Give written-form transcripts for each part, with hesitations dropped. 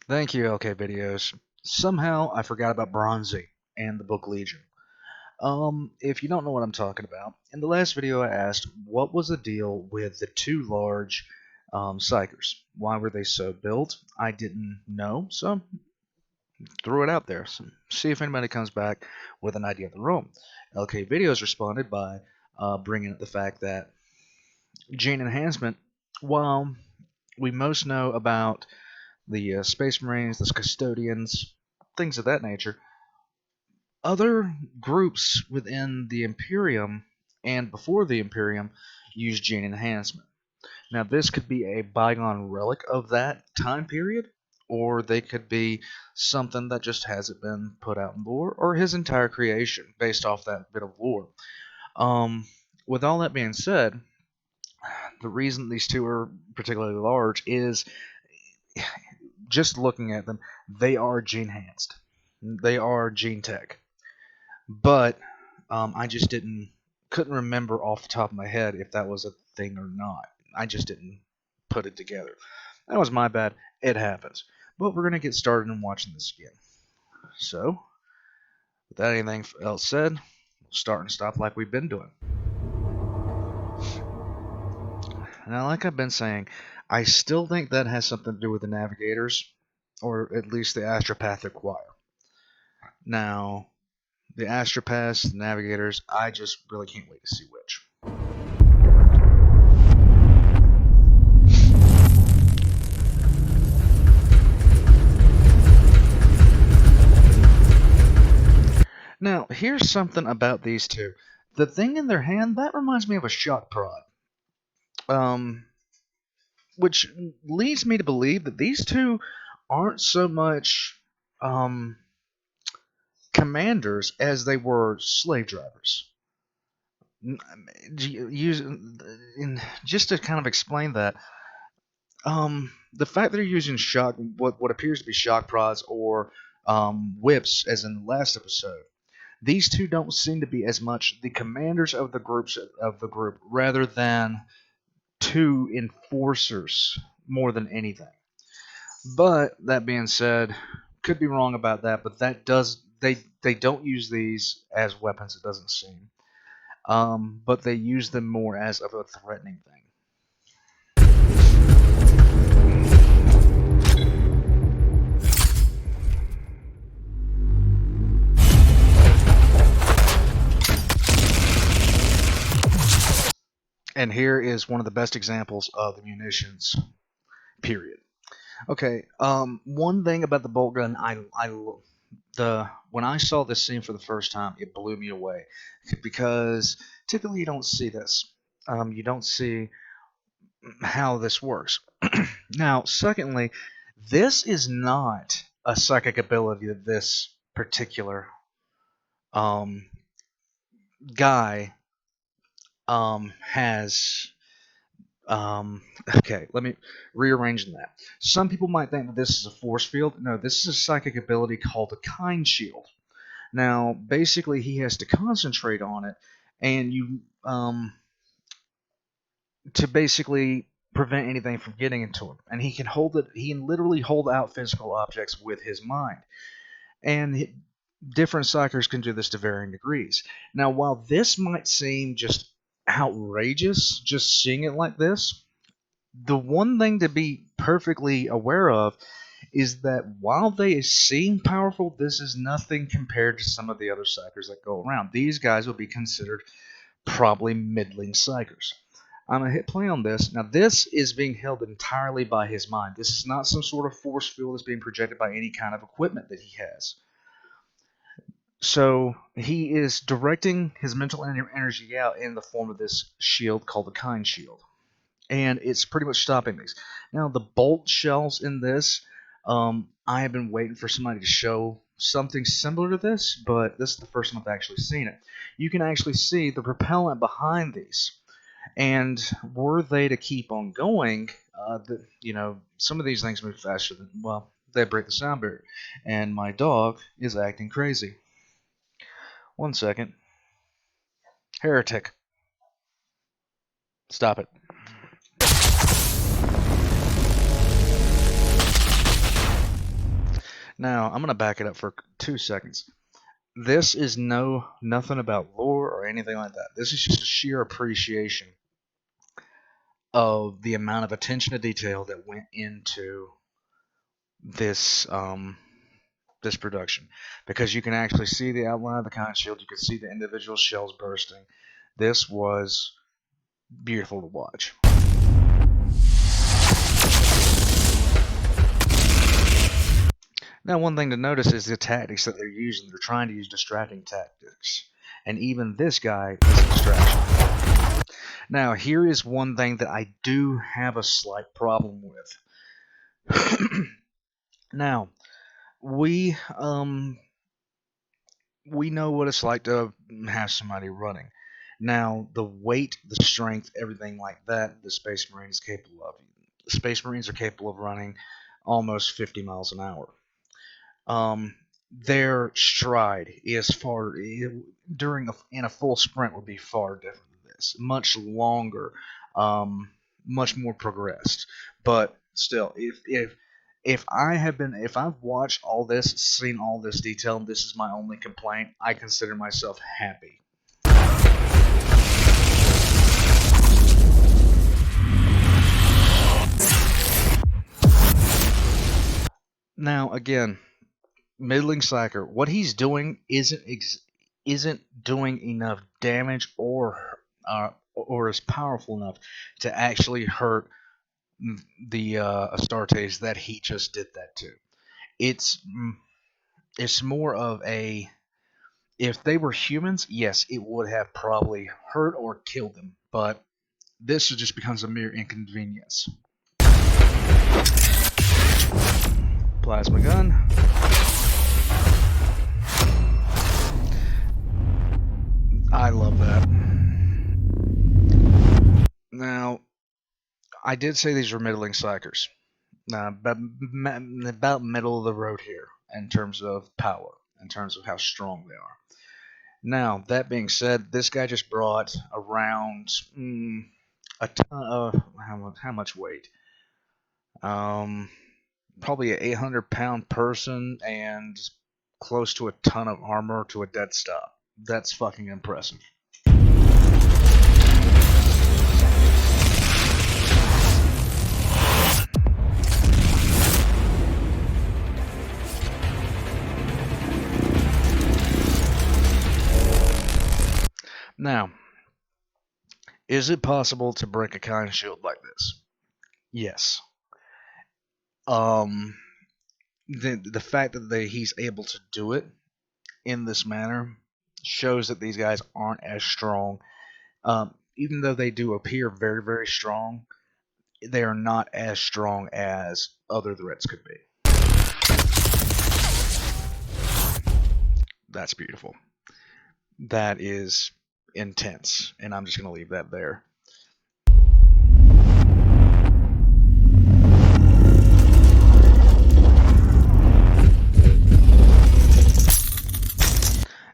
Thank you, LK Videos. Somehow I forgot about Bronzy and the book Legion. If you don't know what I'm talking about, in the last video I asked what was the deal with the two large psychers. Why were they so built? I didn't know, so threw it out there. So see if anybody comes back with an idea of their own. LK Videos responded by bringing up the fact that gene enhancement, while we most know about the Space Marines, the Custodians, things of that nature. Other groups within the Imperium and before the Imperium use gene enhancement. Now, this could be a bygone relic of that time period, or they could be something that just hasn't been put out in lore, or his entire creation based off that bit of lore. Um, with all that being said, the reason these two are particularly large is just looking at them, they are gene enhanced. They are gene tech. But I just couldn't remember off the top of my head if that was a thing or not. I just didn't put it together. That was my bad. It happens. But we're gonna get started in watching this again. So, without anything else said, start and stop like we've been doing. Now, like I've been saying, I still think that has something to do with the navigators, or at least the astropathic choir. Now, the astropaths, the navigators, I just really can't wait to see which. Now, here's something about these two. The thing in their hand, that reminds me of a shock prod. Um, which leads me to believe that these two aren't so much commanders as they were slave drivers. Just to kind of explain that, the fact that they're using what appears to be shock prods or whips, as in the last episode, these two don't seem to be as much the commanders of the group rather than two enforcers more than anything. But that being said, could be wrong about that, but they don't use these as weapons, it doesn't seem. But they use them more as of a threatening thing. And here is one of the best examples of the munitions. Period. Okay. One thing about the bolt gun, when I saw this scene for the first time, it blew me away because typically you don't see this. You don't see how this works. Now, secondly, this is not a psychic ability that this particular um, guy has. Okay, let me rearrange that. Some people might think that this is a force field. No, this is a psychic ability called a kind shield. Now, basically, he has to concentrate on it, and to basically prevent anything from getting into him. And he can hold it. He can literally hold out physical objects with his mind. And different psychers can do this to varying degrees. Now, while this might seem just outrageous, just seeing it like this, the one thing to be perfectly aware of is that while they seem powerful, this is nothing compared to some of the other psychers that go around. These guys will be considered probably middling psychers. I'm going to hit play on this. Now, this is being held entirely by his mind. This is not some sort of force field that's being projected by any kind of equipment that he has. So he is directing his mental energy out in the form of this shield called the Kind Shield. And it's pretty much stopping these. Now, the bolt shells in this, I have been waiting for somebody to show something similar to this, but this is the first time I've actually seen it. You can actually see the propellant behind these. And were they to keep on going, some of these things move faster than, well, they break the sound barrier. And my dog is acting crazy. 1 second. Heretic. Stop it. Now, I'm going to back it up for 2 seconds. This is nothing about lore or anything like that. This is just a sheer appreciation of the amount of attention to detail that went into this this production, because you can actually see the outline of the kind shield, you can see the individual shells bursting. This was beautiful to watch. Now, one thing to notice is the tactics that they're using. They're trying to use distracting tactics, and even this guy is a distraction. Now, here is one thing that I do have a slight problem with. Now, we know what it's like to have somebody running. Now, the weight, the strength, everything like that, the Space Marines capable of. The Space Marines are capable of running almost 50 miles an hour. Their stride is in a full sprint would be far different than this, much longer, much more progressed. But still, if I've watched all this, seen all this detail, and this is my only complaint, I consider myself happy. Now, again, middling slacker, what he's doing isn't doing enough damage or is powerful enough to actually hurt the Astartes that he just did that to. It's more of a, if they were humans, yes, it would have probably hurt or killed them, but this just becomes a mere inconvenience. Plasma gun. I love that. Now, I did say these were middling slackers. About middle of the road here in terms of power, in terms of how strong they are. Now, that being said, this guy just brought around a ton of how much weight? Probably an 800-pound person and close to a ton of armor to a dead stop. That's fucking impressive. Now, is it possible to break a kind shield like this? Yes. The fact that he's able to do it in this manner shows that these guys aren't as strong. Even though they do appear very, very strong, they are not as strong as other threats could be. That's beautiful. That is intense, and I'm just going to leave that there.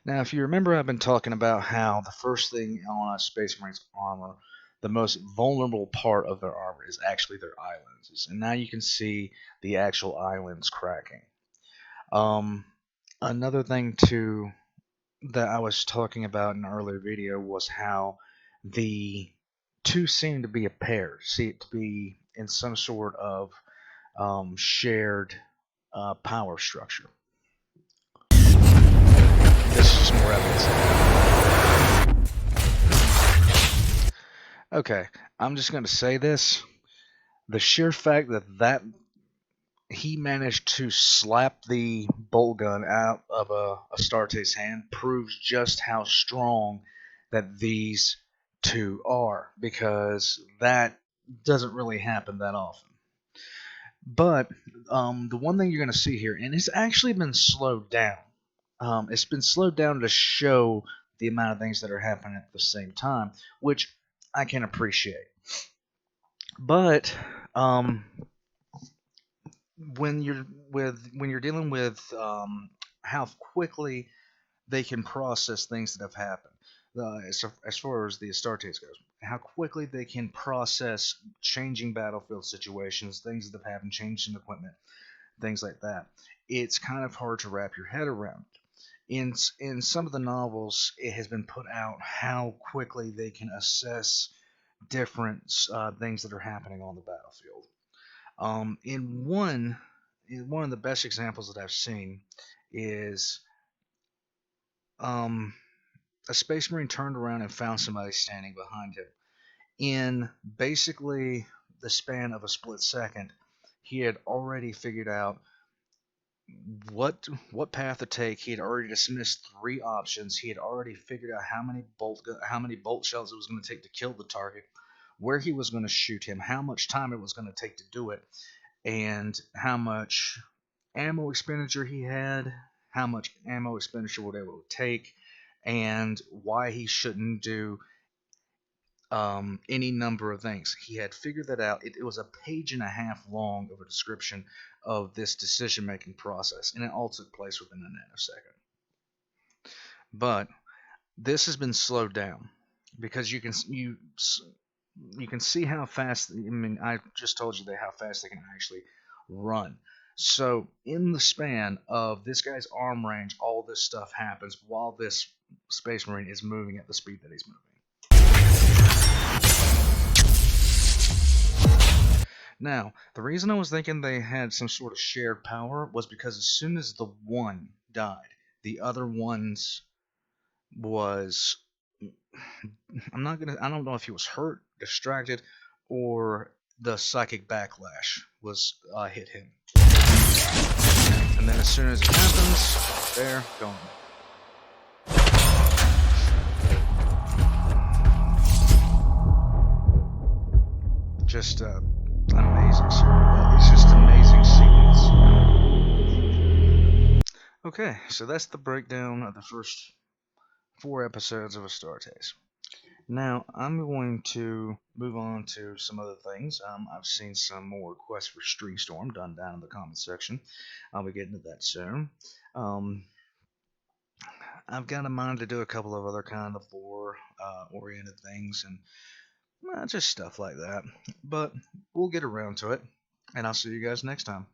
Now, if you remember, I've been talking about how the first thing on a Space Marine's armor, the most vulnerable part of their armor, is actually their eyelids. And now you can see the actual eyelids cracking. Another thing that I was talking about in an earlier video was how the two seem to be a pair, to be in some sort of shared power structure. This is just more evidence. Okay, I'm just going to say this. The sheer fact that he managed to slap the bolt gun out of Astartes' hand proves just how strong that these two are, because that doesn't really happen that often. But the one thing you're going to see here, and it's actually been slowed down. It's been slowed down to show the amount of things that are happening at the same time, which I can appreciate. But when you're dealing with how quickly they can process things that have happened, as far as the Astartes goes, how quickly they can process changing battlefield situations, things that have happened, changing equipment. things like that. It's kind of hard to wrap your head around. In some of the novels, it has been put out how quickly they can assess different things that are happening on the battlefield. Um, in one, in one of the best examples that I've seen is um, a space marine turned around and found somebody standing behind him. In basically the span of a split second, he had already figured out what path to take. He had already dismissed three options. He had already figured out how many bolt shells it was going to take to kill the target, where he was going to shoot him, how much time it was going to take to do it, and how much ammo expenditure he had, how much ammo expenditure would it would take, and why he shouldn't do any number of things. He had figured that out. It was a page and a half long of a description of this decision making process, and it all took place within a nanosecond. But this has been slowed down because you can see how fast. I mean, I just told you how fast they can actually run. So in the span of this guy's arm range, all this stuff happens while this space marine is moving at the speed that he's moving. Now, the reason I was thinking they had some sort of shared power was because as soon as the one died, the other ones was I don't know if he was hurt, distracted, or the psychic backlash was hit him. And then as soon as it happens, they're gone. Just amazing. It's just amazing sequence. Okay, so that's the breakdown of the first 4 episodes of Astartes. Now, I'm going to move on to some other things. I've seen some more requests for String Storm done down in the comments section. I'll be getting to that soon. I've got in mind to do a couple of other kind of lore oriented things and just stuff like that. But we'll get around to it, and I'll see you guys next time.